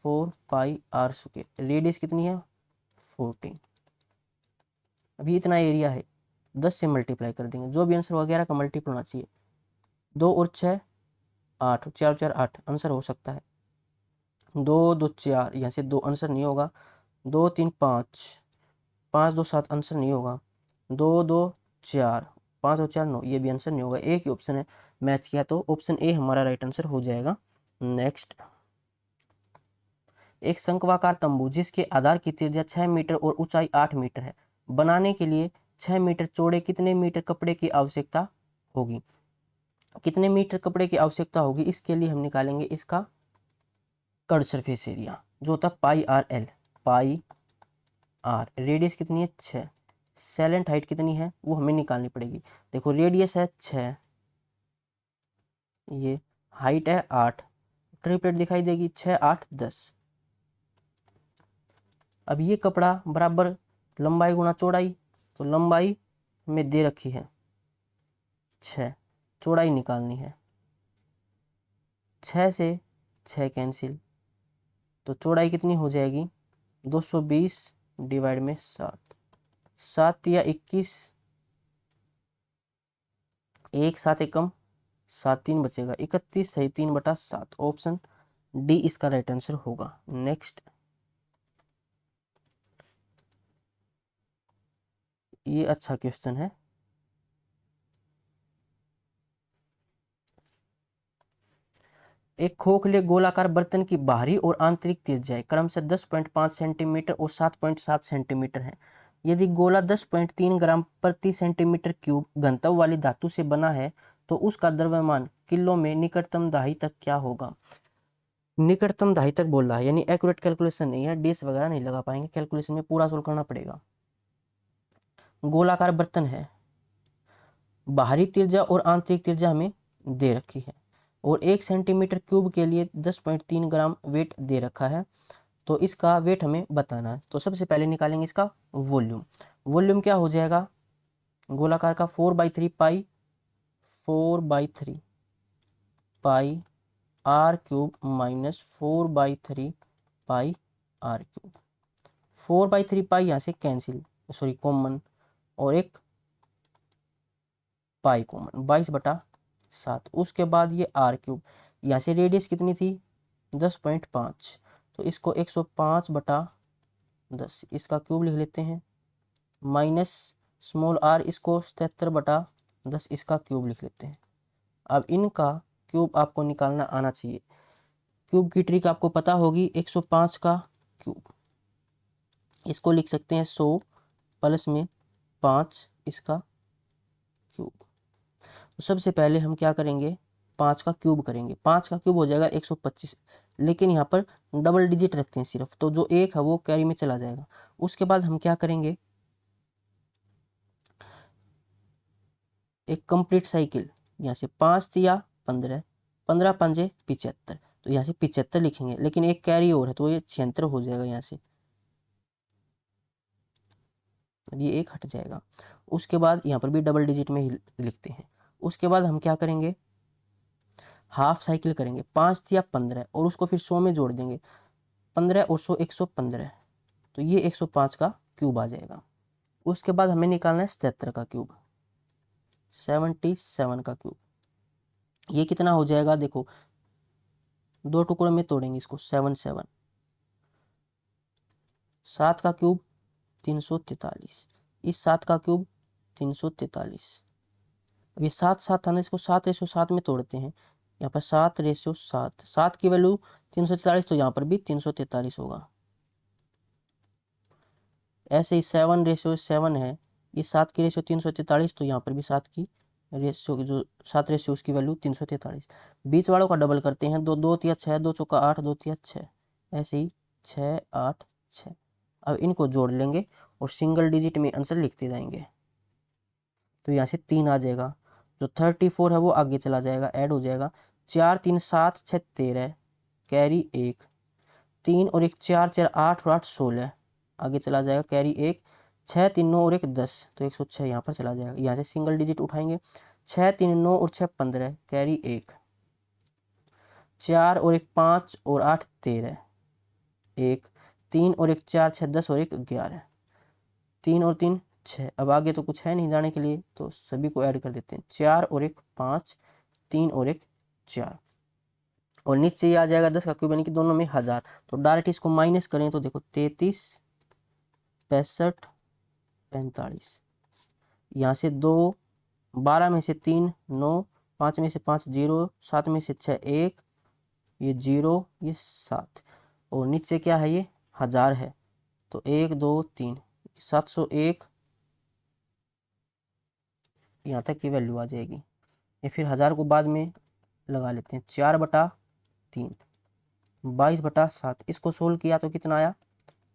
4 pi are square. Radius कितनी है, 14। अभी इतना एरिया है, 10 से मल्टीप्लाई कर देंगे, जो भी आंसर वगैरह का मल्टीपल होना चाहिए। 2 और 6 8, 4 4 8 आंसर हो सकता है। 2 2 4, यहाँ से 2 आंसर नहीं होगा। 2 3 5, 5 2 7 आंसर नहीं होगा। 2 2 4, 5 और 4 9, ये भी आंसर नहीं होगा। एक ही ऑप्शन है मैच किया, तो ऑप्शन ए हमारा राइट आंसर हो जाएगा। नेक्स्ट, एक शंक्वाकार तंबू जिसके आधार की त्रिज्या 6 मीटर और ऊंचाई 8 मीटर है, बनाने के लिए 6 मीटर चौड़े कितने मीटर कपड़े की आवश्यकता होगी। कितने मीटर कपड़े की आवश्यकता होगी, इसके लिए हम निकालेंगे इसका कर्व सरफेस एरिया, जो होता है pi r l. Pi r, radius कितनी है 6, सैलेंट हाइट कितनी है वो हमें निकालनी पड़ेगी। देखो रेडियस है 6, ये हाइट है 8, ट्रिपलेट दिखाई देगी 6 8 10। अब ये कपड़ा बराबर लंबाई गुणा चौड़ाई, तो लंबाई में दे रखी है 6, चौड़ाई निकालनी है। 6 से 6 कैंसिल, तो चौड़ाई कितनी हो जाएगी 220 डिवाइड में 7, 7 या 21, 1 7 एकम 7 3 बचेगा 31, सही 3/7, ऑप्शन डी इसका राइट आंसर होगा। नेक्स्ट, ये अच्छा क्वेश्चन है। एक खोखले गोलाकार बर्तन की बाहरी और आंतरिक त्रिज्याएं क्रमशः 10.5 सेंटीमीटर और 7.7 सेंटीमीटर है। यदि गोला 10.3 ग्राम प्रति सेंटीमीटर क्यूब घनत्व वाली धातु से बना है तो उसका द्रव्यमान किलो में निकटतम दहाई तक क्या होगा। निकटतम दहाई तक बोल रहा है, यानी एक्यूरेट कैलकुलेशन नहीं है, डेस वगैरह नहीं लगा पाएंगे, कैलकुलेशन में पूरा सोल्व करना पड़ेगा। गोलाकार बर्तन है, बाहरी त्रिज्या और आंतरिक त्रिज्या हमें दे रखी है, और 1 सेंटीमीटर क्यूब के लिए 10.3 ग्राम वेट दे रखा है, तो इसका वेट हमें बताना है। तो सबसे पहले निकालेंगे इसका वॉल्यूम। वॉल्यूम क्या हो जाएगा गोलाकार का, 4/3 pi, 4/3 pi r cube minus 4/3 pi r cube. 4/3 pi यहाँ से कैंसिल, सॉरी कॉमन, और एक पाई कॉमन, 22/7। उसके बाद ये आर क्यूब, यहाँ से रेडियस कितनी थी 10.5, तो इसको 105/10 इसका क्यूब लिख लेते हैं, माइनस स्मॉल आर, इसको 77/10 इसका क्यूब लिख लेते हैं। अब इनका क्यूब आपको निकालना आना चाहिए। क्यूब की ट्रिक आपको पता होगी, 105 का क्यूब, इसको लिख सकते हैं 100 प्लस में 5 इसका क्यूब। तो सबसे पहले हम क्या करेंगे, 5 का क्यूब करेंगे, 5 का क्यूब हो जाएगा 125, लेकिन यहाँ पर डबल डिजिट रखते हैं सिर्फ, तो जो 1 है वो कैरी में चला जाएगा। उसके बाद हम क्या करेंगे, एक कंप्लीट साइकिल, यहाँ से 5 दिया 15, 15 पंजे 75, तो यहाँ से 75 लिखेंगे, लेकिन एक कैरी और है तो ये 76 हो जाएगा यहाँ से, अब ये एक हट जाएगा। उसके बाद यहाँ पर भी डबल डिजिट में ही लिखते हैं। उसके बाद हम क्या करेंगे, हाफ साइकिल करेंगे, 5 दिया 15 और उसको फिर 100 में जोड़ देंगे, 15 और 100 115, तो ये 105 का क्यूब आ जाएगा। उसके बाद हमें निकालना है 77 का क्यूब, 77 का क्यूब, ये कितना हो जाएगा, देखो दो टुकड़ों में तोड़ेंगे इसको, 7 7, 7 का क्यूब 343, इस 7 का क्यूब 343, अब ये 7 7 था ना, इसको 7/7 में तोड़ते हैं, यहाँ पर 7/7, 7 की वैल्यू 343, तो यहाँ पर भी 343 होगा। ऐसे ही 7/7 है, ये 7 की रेशियो 343, तो यहाँ पर भी 7 की रेशियो, जो 7 रेशियो उसकी वैल्यू 343। बीच वालों का डबल करते हैं, 2 2 तिया 6, 2 चौका 8, 2 तिया 6, ऐसे ही 6 8 6। अब इनको जोड़ लेंगे और सिंगल डिजिट में आंसर लिखते जाएंगे, तो यहाँ से 3 आ जाएगा, जो 34 है वो आगे चला जाएगा, ऐड हो जाएगा, 4 3 7 6 13, कैरी 1, 3 और 1 4 4 8 और 8 16, आगे चला जाएगा, कैरी 1, 6 3 9 और 1 10, तो 106 यहाँ पर चला जाएगा, यहाँ से सिंगल डिजिट उठाएंगे, 6 3 9 और 6 15, कैरी 1, 4 और 1 5 और 8 13, 1 3 और 1 4 6 10 और 1 11, 3 और 3 6, अब आगे तो कुछ है नहीं जाने के लिए, तो सभी को ऐड कर देते हैं, 4 और 1 5, 3 और 1 4, और नीचे ये आ जाएगा 10 का क्यूब, यानी कि दोनों में 1000, तो डायरेक्ट इसको माइनस करें तो देखो 33 65 45, यहाँ से 2, 12 में से 3 9, 5 में से 5 0, 7 में से 6 1, ये 0 ये 7, और नीचे क्या है, ये 1000 है, तो 1 2 3 701, यहाँ तक की वैल्यू आ जाएगी। ये फिर 1000 को बाद में लगा लेते हैं, 4/3 22/7, इसको सोल्व किया तो कितना आया,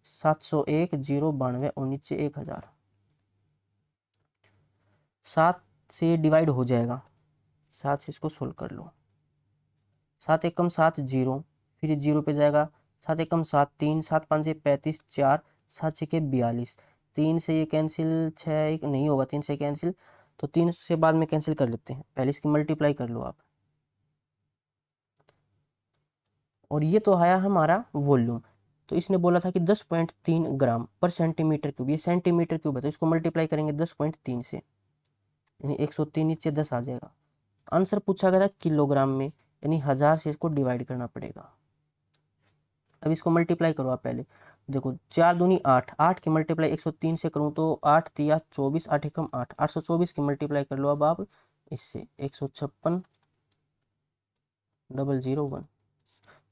701 092 और नीचे 1000, 7 से डिवाइड हो जाएगा, 7 से इसको सोल्व कर लो, 7 एकम 7 0, फिर 0 पे जाएगा, 7 एकम 7 3, 7 5 35, 4 7 6 42, 3 से ये कैंसिल, 6 एक नहीं होगा, 3 से कैंसिल, तो 3 से बाद में कैंसिल कर लेते हैं, पहले इसकी मल्टीप्लाई कर लो आप, और ये तो आया हमारा वॉल्यूम, तो इसने बोला था कि 10.3 ग्राम पर सेंटीमीटर क्यूब, ये सेंटीमीटर क्यूब है, तो इसको मल्टीप्लाई करेंगे 10.3 से, यानी 103, नीचे 10 आ जाएगा। आंसर पूछा गया था किलोग्राम में, यानी 1000 से इसको डिवाइड करना पड़ेगा। अब इसको मल्टीप्लाई करो आप पहले, देखो 4 दूनी 8, 8 की मल्टीप्लाई 103 से करूँ तो 8 तिया 24, 8 एकम 8, 824 की मल्टीप्लाई कर लो अब आप इससे, 156,001,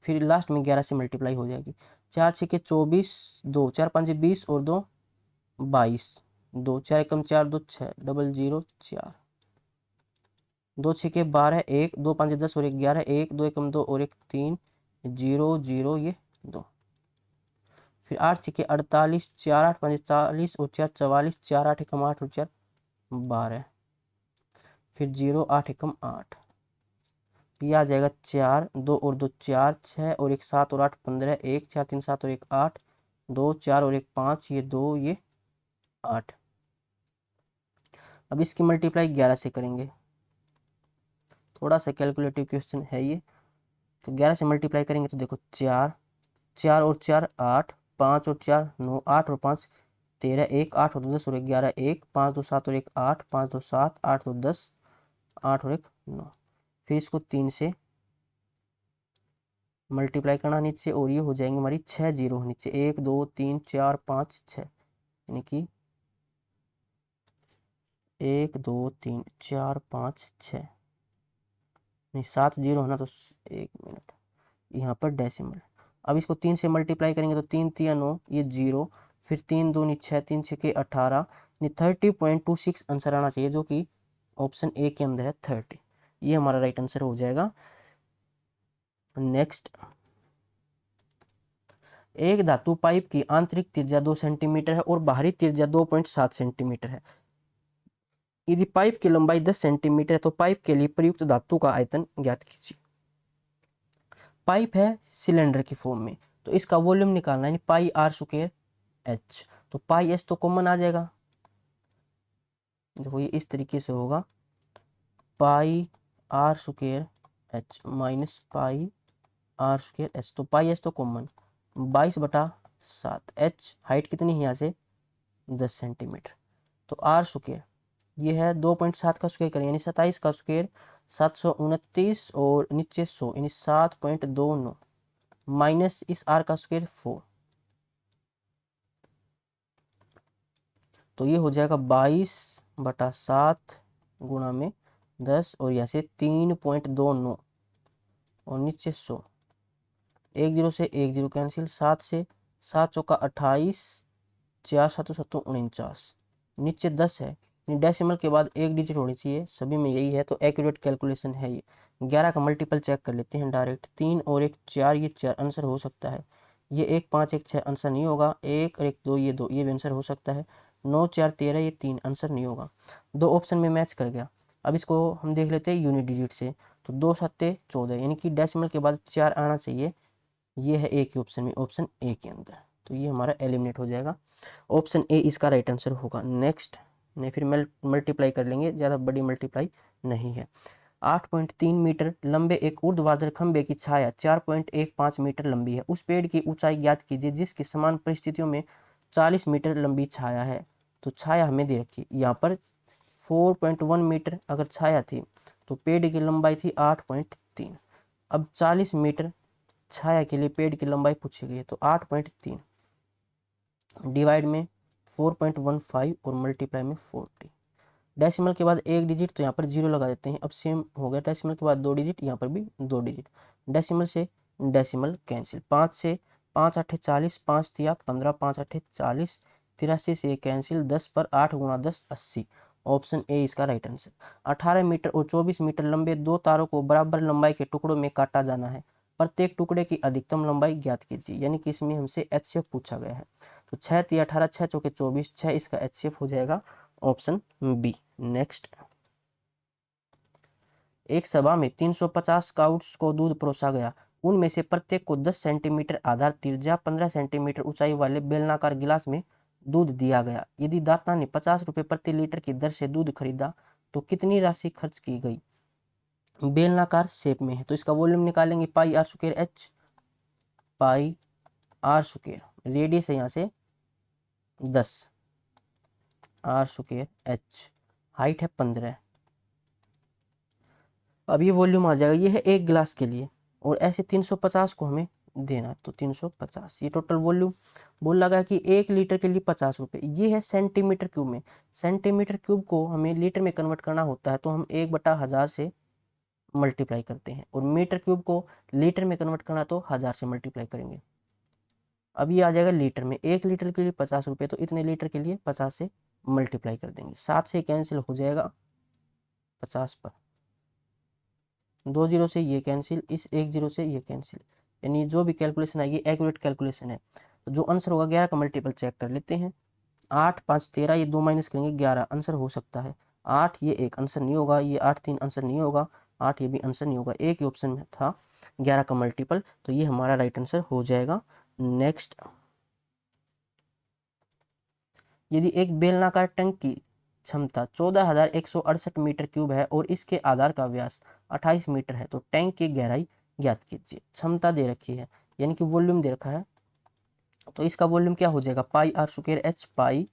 फिर लास्ट में 11 से मल्टीप्लाई हो जाएगी, 4 6 24, 2 4 5 20 और 2 22, 2 4 एकम 4 2 6 004, 2 6 12, 1 2 5 10 और 1 11, 1 2 एकम 2 और 1 3 0 0 ये 2, फिर 8 6 48, 4 8 45 और 4 44, 4 8 एकम 8 और 4 12, फिर 0 8 एकम 8, ये आ जाएगा 4 2 और 2 4 6 और 1 7 और 8 15, 1 4 3 7 और 1 8, 2 4 और 1 5, ये 2 ये 8। अब इसकी मल्टीप्लाई 11 से करेंगे, थोड़ा सा कैलकुलेटिव क्वेश्चन है ये, तो 11 से मल्टीप्लाई करेंगे तो देखो 4 4 और 4 8, 5 और 4 9, 8 और 5 13, 1 8 और 2 10 और 1 11, 1 5 2 7 और 1 8, 5 2 7, 8 2 10, 8 और 1 9, फिर इसको 3 से मल्टीप्लाई करना नीचे, और ये हो जाएंगे हमारी 6 जीरो नीचे, 1 2 3 4 5 6, यानी कि 1 2 3 4 5 6, नहीं 7 जीरो है ना, तो 1 मिनट, यहाँ पर डेसिमल। अब इसको 3 से मल्टीप्लाई करेंगे तो 3 3 9, ये 0, फिर 3 2 6 3 6 18, 30.26 आंसर आना चाहिए, जो कि ऑप्शन ए के अंदर है 30, ये हमारा राइट आंसर हो जाएगा। नेक्स्ट, एक धातु पाइप की आंतरिक त्रिज्या 2 सेंटीमीटर है और बाहरी त्रिज्या 2.7 सेंटीमीटर है, यदि पाइप की लंबाई 10 सेंटीमीटर है तो पाइप के लिए प्रयुक्त धातु का आयतन ज्ञात कीजिए। पाइप है सिलेंडर की फॉर्म में, तो इसका वॉल्यूम निकालना है पाई आर स्क्वायर एच। तो पाई एच तो कॉमन आ जाएगा, देखो ये इस तरीके से होगा, pi are square h minus pi are square h. तो पाई एच तो कॉमन 22/7, एच हाइट कितनी है यहाँ से 10 सेंटीमीटर। तो आर स्क्वायर ये है 2.7 का स्क्वायर करें यानी 27 का स्क्वायर 729 और नीचे 100 यानी 7.29 माइनस इस आर का स्क्वायर 4, तो ये हो जाएगा 22/7 गुणा में 10 और यहाँ से 3.29 और नीचे 100, 10 से 10 कैंसिल, 7 से 7 चौका 28, 4 7 7 49, नीचे 10 है, डेसिमल के बाद एक डिजिट होनी चाहिए, सभी में यही है, तो एक्यूरेट कैलकुलेशन है ये। 11 का मल्टीपल चेक कर लेते हैं डायरेक्ट, 3 और 1 4, ये 4 आंसर हो सकता है। ये 1 5 1 6 आंसर नहीं होगा, 1 और 1 2 ये 2 ये भी आंसर हो सकता है। 9 4 13 ये 3 आंसर नहीं होगा, 2 ऑप्शन में मैच कर गया। अब इसको हम देख लेते हैं यूनिट डिजिट से, तो 2 7 14 यानी कि डेसिमल के बाद 4 आना चाहिए, ये है ए के ऑप्शन में, ऑप्शन ए के अंदर, तो ये हमारा एलिमिनेट हो जाएगा, ऑप्शन ए इसका राइट आंसर होगा। नेक्स्ट नहीं फिर मल्टीप्लाई कर लेंगे, ज़्यादा बड़ी मल्टीप्लाई नहीं है। 8.3 मीटर लंबे एक ऊर्ध्वाधर खंभे की छाया 4.15 मीटर लंबी है, उस पेड़ की ऊंचाई ज्ञात कीजिए जिसकी समान परिस्थितियों में 40 मीटर लंबी छाया है। तो छाया हमें दे रखी है यहाँ पर 4.1 मीटर अगर छाया थी तो पेड़ की लंबाई थी 8.3, अब 40 मीटर छाया के लिए पेड़ की लंबाई पूछी गई है, तो 8.3 डिवाइड में 4.15 और मल्टीप्लाई में 40, डेसिमल के बाद एक डिजिट तो यहाँ पर 0 लगा देते हैं। अब सेम हो गया, डेसिमल के बाद 2 डिजिट, यहाँ पर भी 2 डिजिट, डेसिमल से डेसिमल कैंसिल, 5 से 5 8 40, 5 दिया 15, 5 8 40, 83 से कैंसिल, 10 पर 8 गुणा 10 80, ऑप्शन ए इसका राइट आंसर। 18 मीटर और 24 मीटर लंबे दो तारों को बराबर लंबाई के टुकड़ों में काटा जाना है, प्रत्येक टुकड़े की अधिकतम लंबाई ज्ञात कीजिए, यानी कि इसमें हमसे एचसीएफ पूछा गया है। तो 6 3 18, 6 चौके 24, 6 इसका एचसीएफ हो जाएगा ऑप्शन बी। नेक्स्ट, एक सभा में 350 स्काउट्स को दूध परोसा गया, उनमें से प्रत्येक को 10 सेंटीमीटर आधार त्रिज्या 15 सेंटीमीटर ऊंचाई वाले बेलनाकार गिलास में दूध दिया गया। यदि दाता ने 50 रुपये प्रति लीटर की दर से दूध खरीदा तो कितनी राशि खर्च की गई। बेलनाकार शेप में है तो इसका वॉल्यूम निकालेंगे, pi are square h, pi are square, radius है यहाँ से 10, आर स्क्वायर एच, हाइट है 15। अब ये वॉल्यूम आ जाएगा, ये है एक गिलास के लिए और ऐसे 350 को हमें देना, तो 350 ये टोटल वॉल्यूम बोल लगा कि 1 लीटर के लिए 50 रुपये। ये है सेंटीमीटर क्यूब में, सेंटीमीटर क्यूब को हमें लीटर में कन्वर्ट करना होता है तो हम 1/1000 से मल्टीप्लाई करते हैं, और मीटर क्यूब को लीटर में कन्वर्ट करना तो 1000 से मल्टीप्लाई करेंगे। अब ये आ जाएगा लीटर में, 1 लीटर के लिए 50 रुपये, तो इतने लीटर के लिए 50 से मल्टीप्लाई कर देंगे, 7 से कैंसिल हो जाएगा 50 पर, 2 जीरो से ये कैंसिल, इस 1 जीरो से ये कैंसिल, यानी जो भी कैलकुलेशन आएगी एक्यूरेट कैलकुलेशन है। तो जो आंसर होगा 11 का मल्टीपल चेक कर लेते हैं, 8 5 13, ये 2 माइनस करेंगे 11 आंसर हो सकता है। 8 ये एक आंसर नहीं होगा, ये 8 3 आंसर नहीं होगा, 8 ये भी आंसर नहीं होगा, एक ही ऑप्शन में था 11 का मल्टीपल, तो ये हमारा राइट आंसर हो जाएगा। नेक्स्ट, यदि एक बेलनाकार टैंक की क्षमता 14,168 मीटर क्यूब है और इसके आधार का व्यास 28 मीटर है तो टैंक की गहराई ज्ञात कीजिए। क्षमता दे रखी है यानी कि वॉल्यूम दे रखा है, तो इसका वॉल्यूम क्या हो जाएगा, pi are square h, pi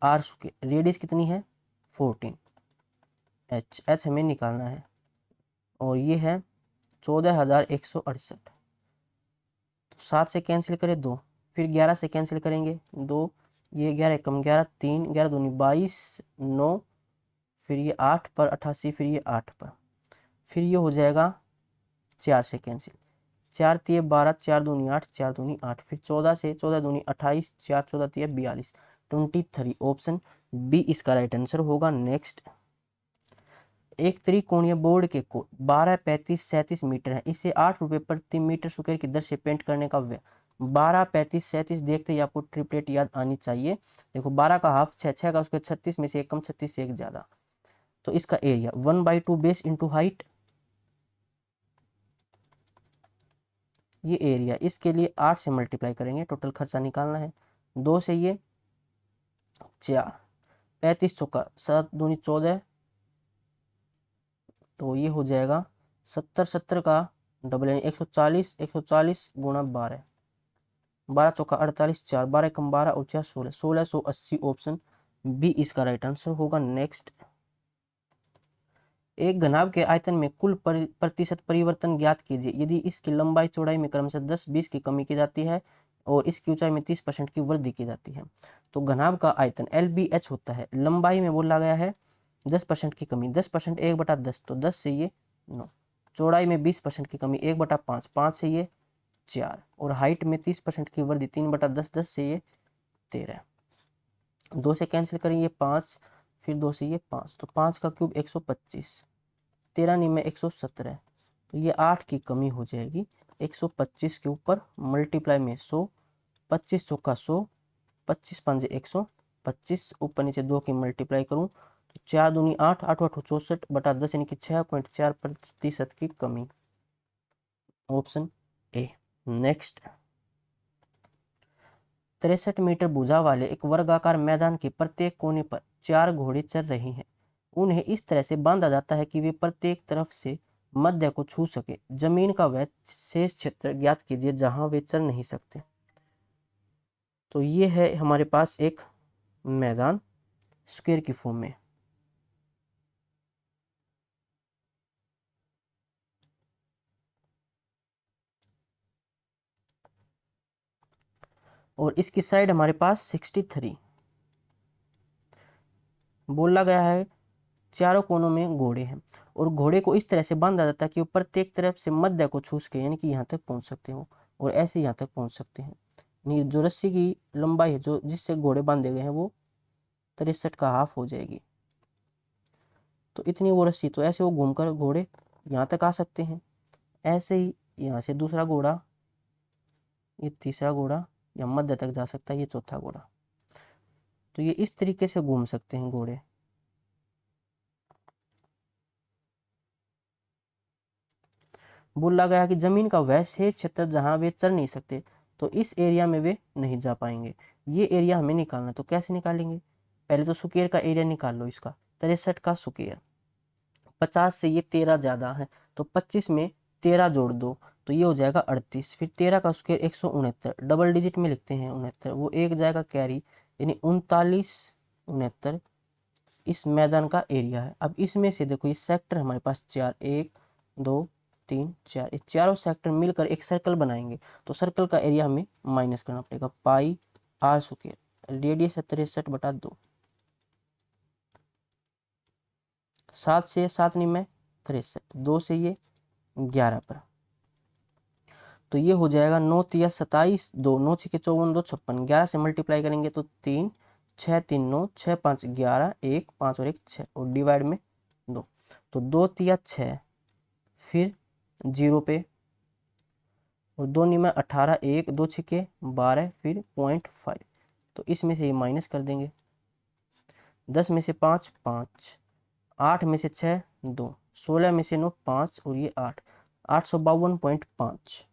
are square, radius कितनी है 14, एच एच हमें निकालना है, और ये है 14,168, तो 7 से कैंसिल करें 2, फिर 11 से कैंसिल करेंगे 2, ये 11 कम 11 3, 11 दूनी 22, 9, फिर ये 8 पर 88, फिर ये 8 पर, फिर ये हो जाएगा 4 से कैंसिल, 4 तिये 12, 4 दूनी 8, 4 दूनी 8, फिर 14 से 14 दूनी 28, 4 14 तिये 42, 23, ऑप्शन बी इसका राइट आंसर होगा। नेक्स्ट, एक त्रिकोणीय बोर्ड के कोण 12 35 37 मीटर है, इसे 8 रुपये प्रति मीटर स्क्वायर की दर से पेंट करने का व्यय। 12 35 37 देखते ही आपको ट्रिपलेट याद आनी चाहिए। देखो 12 का हाफ 6, 6 का स्क्वायर 36 में से एक कम 36 से एक ज़्यादा, तो इसका एरिया 1/2 बेस इंटू हाइट, ये एरिया, इसके लिए 8 से मल्टीप्लाई करेंगे, टोटल खर्चा निकालना है। 2 से ये 4, 35 चौका 7 दूनी 14, तो ये हो जाएगा 70, 70 का डबल यानी 140, 140 गुणा 12, 12 चौका 48, 4 12 कम 12 और 4 16, 1680। ऑप्शन बी इसका राइट आंसर होगा। नेक्स्ट, एक घनाभ के आयतन में कुल प्रतिशत परिवर्तन ज्ञात कीजिए यदि इसकी लंबाई चौड़ाई में क्रमशः 10-20 की कमी की जाती है और इसकी ऊंचाई में 30% की वृद्धि की जाती है। तो घनाभ का आयतन LBH होता है, लंबाई में बोला गया है 10% की कमी, 10% 1/10, तो 10 से ये 9, चौड़ाई में 20% की कमी 1/5, 5 से ये 4, और हाइट में 30% की वृद्धि 3/10, 10 से ये 13, 2 से कैंसिल करेंगे 5, फिर 2 से ये 5, तो 5 का क्यूब 125, 13 में 117, तो ये 8 की कमी हो जाएगी। 125 के ऊपर मल्टीप्लाई में 100, 25 चौका 100, 25 5 125, ऊपर नीचे 2 की मल्टीप्लाई करूं तो 4 दूनी 8, 8 8 64/10 यानी कि 6.4% की कमी। Option A. नेक्स्ट, 63 मीटर भुजा वाले एक वर्गाकार मैदान के प्रत्येक कोने पर 4 घोड़े चल रहे हैं। उन्हें इस तरह से बांधा जाता है कि वे प्रत्येक तरफ से मध्य को छू सके। जमीन का वह शेष क्षेत्र ज्ञात कीजिए जहां वे चल नहीं सकते। तो ये है हमारे पास एक मैदान स्क्वायर की फॉर्म में। और इसकी साइड हमारे पास 63, बोला गया है चारों कोनों में घोड़े हैं और घोड़े को इस तरह से बांधा जाता है कि वो प्रत्येक तरफ से मध्य को छू सके, यानी कि यहाँ तक पहुंच सकते हो और ऐसे यहाँ तक पहुंच सकते हैं। जो रस्सी की लंबाई है जो जिससे घोड़े बांधे गए हैं वो 63 का हाफ हो जाएगी, तो इतनी वो रस्सी, तो ऐसे वो घूमकर घोड़े यहाँ तक आ सकते हैं। ऐसे ही यहाँ से दूसरा घोड़ा, ये तीसरा घोड़ा या मध्य तक जा सकता है, ये चौथा घोड़ा, तो ये इस तरीके से घूम सकते हैं घोड़े। बोला गया कि जमीन का वह शेष क्षेत्र जहां वे चल नहीं सकते, तो इस एरिया में वे नहीं जा पाएंगे। ये एरिया हमें निकालना, तो कैसे निकालेंगे? पहले तो स्क्वायर का एरिया निकाल लो इसका, 63 का स्क्वायर, 50 से ये 13 ज्यादा है तो 25 में 13 जोड़ दो तो ये हो जाएगा 38, फिर 13 का स्क्वायर 169, डबल डिजिट में लिखते हैं 69, वो एक जाएगा कैरी, यानी 39, 69 इस मैदान का एरिया है। अब इसमें से देखो ये सेक्टर हमारे पास 4, 1 2 3 4, ये चारों सेक्टर मिलकर एक सर्कल बनाएंगे, तो सर्कल का एरिया हमें माइनस करना पड़ेगा, पाई आर स्क्वायर, रेडियस है 63/2, 7 से 7 नहीं में 63, 2 से ये 11 पर, तो ये हो जाएगा 9 तिया 27, 2 9 6 54, 2 56, 11 से मल्टीप्लाई करेंगे तो 3 6 3 9, 6 5 11, 1 5 और 1 6, और डिवाइड में 2, तो 2 तिया 6, फिर 0 पे, और 2 में 18, 1 2 छिके 12, फिर 0.5, तो इसमें से ये माइनस कर देंगे। 10 में से 5 5, 8 में से 6 2, 16 में से 9 5 और ये 8, 852.5,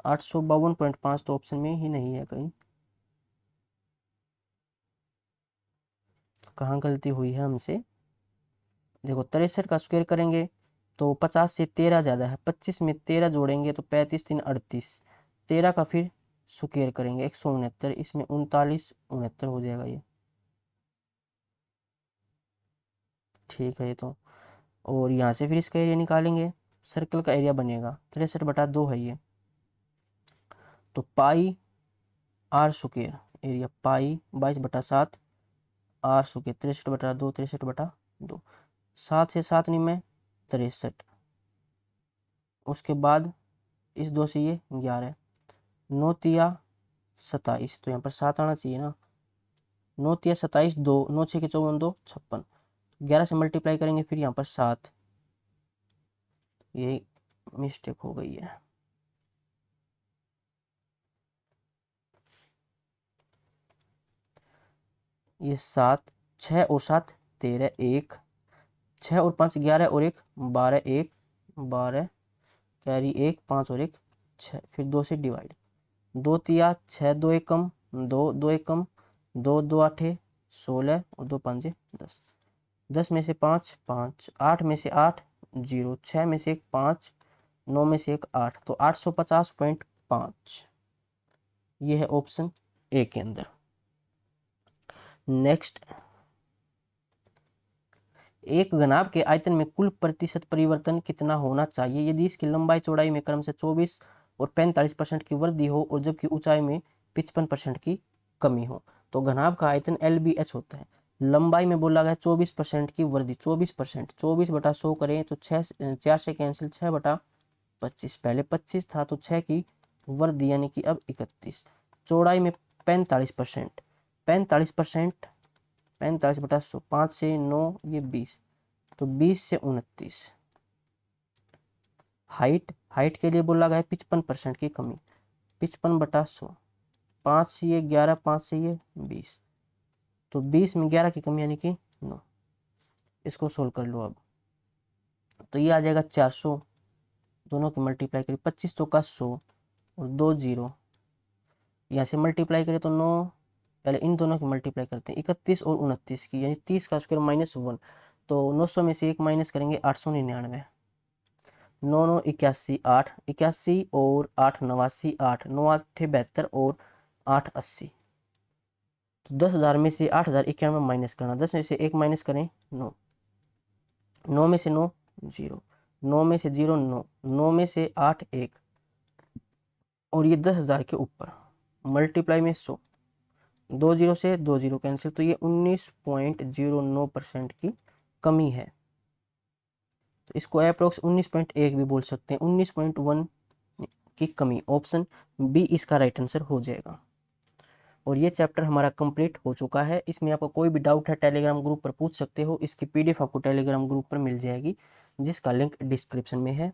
852.5 तो ऑप्शन में ही नहीं है कहीं, कहाँ गलती हुई है हमसे। देखो 63 का स्क्वायर करेंगे तो 50 से 13 ज़्यादा है, 25 में 13 जोड़ेंगे तो 35 3 38, 13 का फिर स्क्वायर करेंगे 169, इसमें 39 69 हो जाएगा ये, ठीक है ये तो। और यहाँ से फिर इसका एरिया निकालेंगे, सर्कल का एरिया बनेगा 63/2 है ये, तो pi are square area, pi 22/7 r square, 63/2, 63/2, 7 से 7 नहीं में 63, उसके बाद इस 2 से ये 11, 9 तिया 27, तो यहाँ पर 7 आना चाहिए ना, 9 तिया 27, 2 9 6 के 54, 2 56, 11 से मल्टीप्लाई करेंगे फिर यहाँ पर 7, ये मिस्टेक हो गई है, ये 7 6 और 7 13 1 6 और 5 11 और 1 12 1 12 कैरी 1 5 और 1 6 फिर 2 से डिवाइड 2 तिया 6 2 एकम 2 2 एकम 2 2 आठे 16 और 2 5 10 10 में से 5 5 8 में से 8 0 6 में से 1 5 9 में से 1 8 तो 850.5 ये है ऑप्शन ए के अंदर। नेक्स्ट, एक घनाभ के आयतन में कुल प्रतिशत परिवर्तन कितना होना चाहिए यदि इसकी लंबाई चौड़ाई में क्रम से 24 और 45% की वृद्धि हो और जबकि ऊंचाई में 55% की कमी हो। तो घनाभ का आयतन LBH होता है। लंबाई में बोला गया 24% की वृद्धि, 24%, 24/100 करें तो 4 से कैंसिल 6/25, पहले 25 था तो 6 की वृद्धि यानी कि अब 31। चौड़ाई में 45%, 45%, 45/100, 5 से 9 ये 20 तो 20 से 29। हाइट के लिए बोला गया है 55% की कमी, 55/100, 5 से ये 11, 5 से ये 20 तो 20 में 11 की कमी यानी कि 9। इसको सोल्व कर लो अब तो ये आ जाएगा 400, दोनों की मल्टीप्लाई करिए 25 चौका 100 और 2 0 यहाँ से मल्टीप्लाई करें तो 9, पहले इन दोनों की मल्टीप्लाई करते हैं 31 और 29 की यानी 30 का स्क्वायर -1 तो 900 में से 1 माइनस करेंगे 899, 9 9 81 8 81 और 8 89 8 9 8 72 और 8 80 तो 10,000 में से 8,091 माइनस करना, 10 में से 1 माइनस करें 9, 9 में से 9 0, 9 में से 0 9, 9 में से 8 1 और ये 10,000 के ऊपर मल्टीप्लाई में 100, 2 0 से 2 0 कैंसिल तो ये 19.09% की कमी है। तो इसको अप्रोक्स 19.1 भी बोल सकते हैं, 19.1 की कमी। ऑप्शन बी इसका राइट आंसर हो जाएगा। और ये चैप्टर हमारा कंप्लीट हो चुका है। इसमें आपको कोई भी डाउट है टेलीग्राम ग्रुप पर पूछ सकते हो। इसकी PDF आपको टेलीग्राम ग्रुप पर मिल जाएगी जिसका लिंक डिस्क्रिप्शन में है।